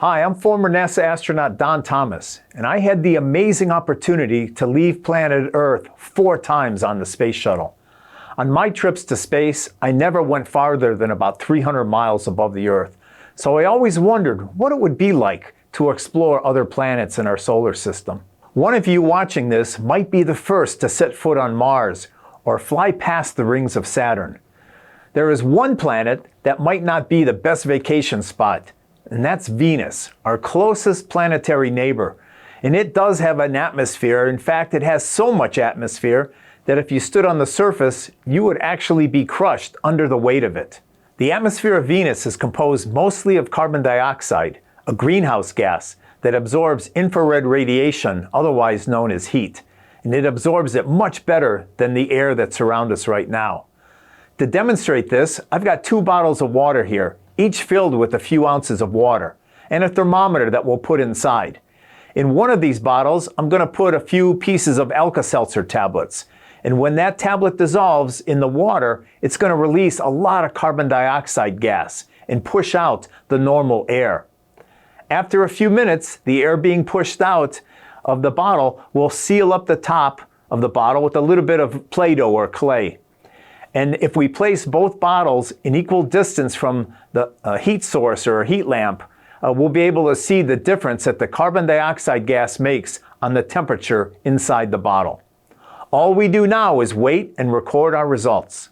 Hi, I'm former NASA astronaut Don Thomas, and I had the amazing opportunity to leave planet Earth 4 times on the space shuttle. On my trips to space, I never went farther than about 300 miles above the Earth, so I always wondered what it would be like to explore other planets in our solar system. One of you watching this might be the first to set foot on Mars or fly past the rings of Saturn. There is one planet that might not be the best vacation spot, and that's Venus, our closest planetary neighbor. And it does have an atmosphere. In fact, it has so much atmosphere that if you stood on the surface, you would actually be crushed under the weight of it. The atmosphere of Venus is composed mostly of carbon dioxide, a greenhouse gas that absorbs infrared radiation, otherwise known as heat. And it absorbs it much better than the air that surrounds us right now. To demonstrate this, I've got 2 bottles of water here, each filled with a few ounces of water, and a thermometer that we'll put inside. In one of these bottles, I'm going to put a few pieces of Alka-Seltzer tablets. And when that tablet dissolves in the water, it's going to release a lot of carbon dioxide gas and push out the normal air. After a few minutes, the air being pushed out of the bottle will seal up the top of the bottle with a little bit of Play-Doh or clay. And if we place both bottles in equal distance from the heat source or heat lamp, we'll be able to see the difference that the carbon dioxide gas makes on the temperature inside the bottle. All we do now is wait and record our results.